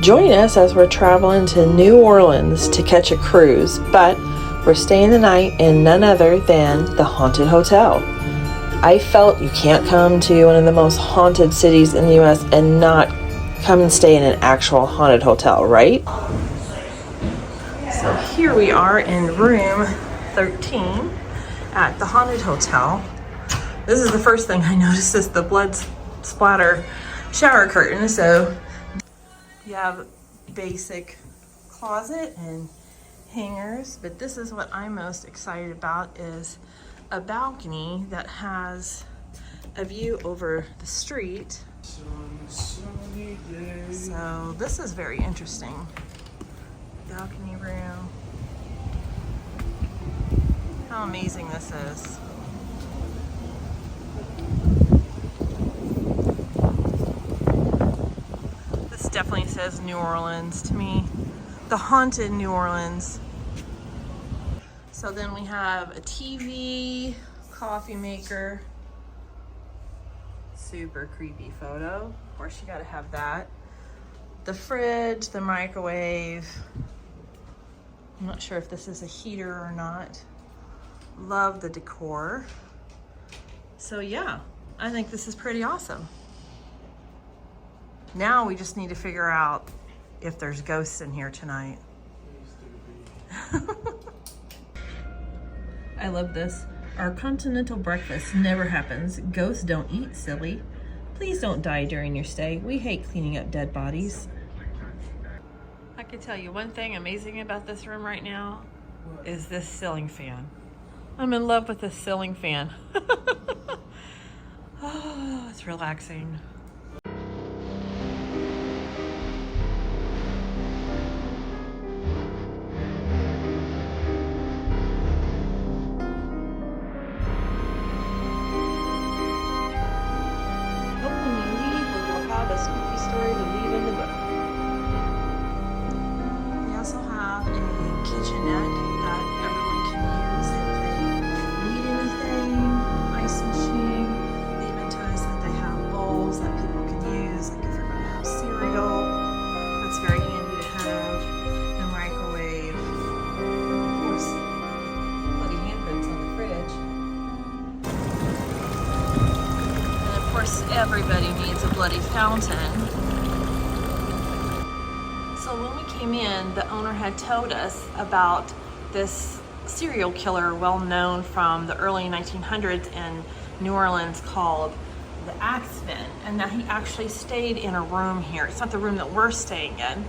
Join us as we're traveling to New Orleans to catch a cruise, but we're staying the night in none other than the Haunted Hotel. I felt you can't come to one of the most haunted cities in the U.S. and not come and stay in an actual haunted hotel, right? So here we are in room 13 at the Haunted Hotel. This is the first thing I noticed is the blood splatter shower curtain. So you have basic closet and hangers, but this is what I'm most excited about is a balcony that has a view over the street. So this is very interesting. Balcony room. How amazing this is. This definitely says New Orleans to me. The haunted New Orleans. So then we have a TV, coffee maker. Super creepy photo. Of course you gotta have that. The fridge, the microwave. I'm not sure if this is a heater or not. Love the decor. So yeah, I think this is pretty awesome. Now we just need to figure out if there's ghosts in here tonight. I love this. Our continental breakfast never happens. Ghosts don't eat, silly. Please don't die during your stay. We hate cleaning up dead bodies. I can tell you one thing amazing about this room right now is this ceiling fan. I'm in love with this ceiling fan. Oh, it's relaxing. Everybody needs a bloody fountain. So when we came in, the owner had told us about this serial killer well known from the early 1900s in New Orleans called the Axeman, and that he actually stayed in a room here. It's not the room that we're staying in,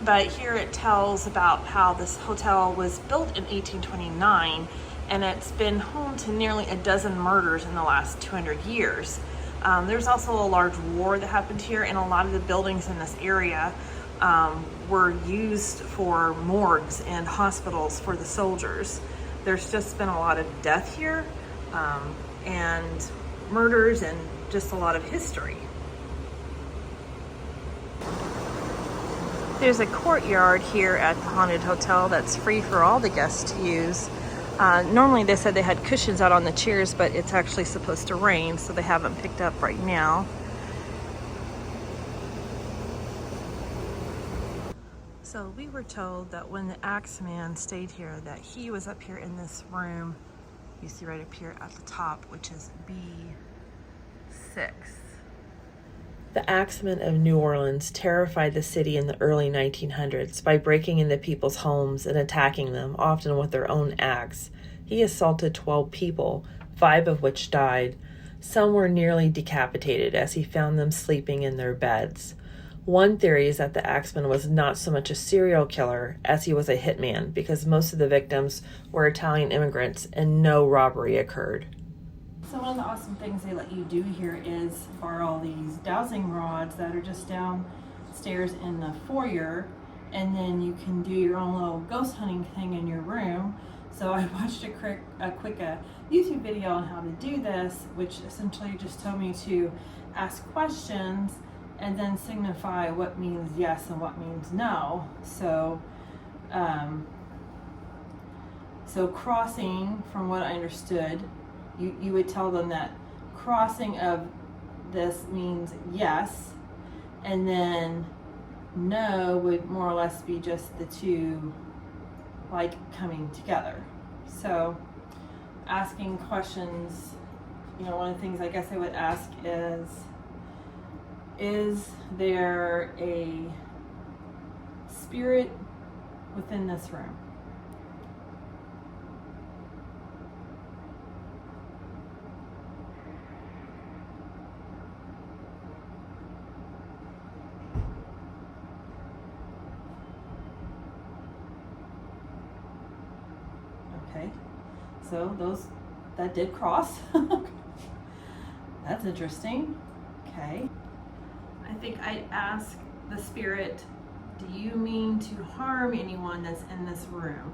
but here it tells about how this hotel was built in 1829, and it's been home to nearly a dozen murders in the last 200 years. There's also a large war that happened here, and a lot of the buildings in this area were used for morgues and hospitals for the soldiers. There's just been a lot of death here, and murders, and just a lot of history. There's a courtyard here at the Haunted Hotel that's free for all the guests to use. Normally they said they had cushions out on the chairs, but it's actually supposed to rain, so they haven't picked up right now. So we were told that when the Axeman stayed here, that he was up here in this room, you see right up here at the top, which is B6. The Axemen of New Orleans terrified the city in the early 1900s by breaking into people's homes and attacking them, often with their own axe. He assaulted 12 people, 5 of which died. Some were nearly decapitated as he found them sleeping in their beds. One theory is that the Axeman was not so much a serial killer as he was a hitman, because most of the victims were Italian immigrants and no robbery occurred. So one of the awesome things they let you do here is borrow these dowsing rods that are just downstairs in the foyer, and then you can do your own little ghost hunting thing in your room. So I watched a quick YouTube video on how to do this, which essentially just told me to ask questions and then signify what means yes and what means no. So crossing, from what I understood, you would tell them that crossing of this means yes, and then no would more or less be just the two like coming together. So asking questions, you know, one of the things I guess I would ask is there a spirit within this room? Okay, so that did cross. That's interesting. Okay. I think I'd ask the spirit, do you mean to harm anyone that's in this room?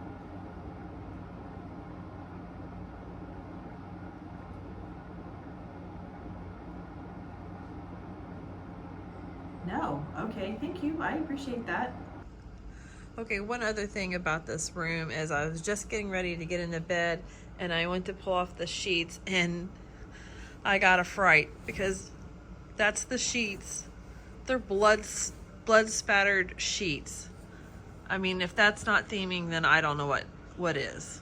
No. Okay, thank you. I appreciate that. Okay, one other thing about this room is I was just getting ready to get into bed and I went to pull off the sheets and I got a fright because that's the sheets. They're blood spattered sheets. I mean, if that's not theming, then I don't know what is.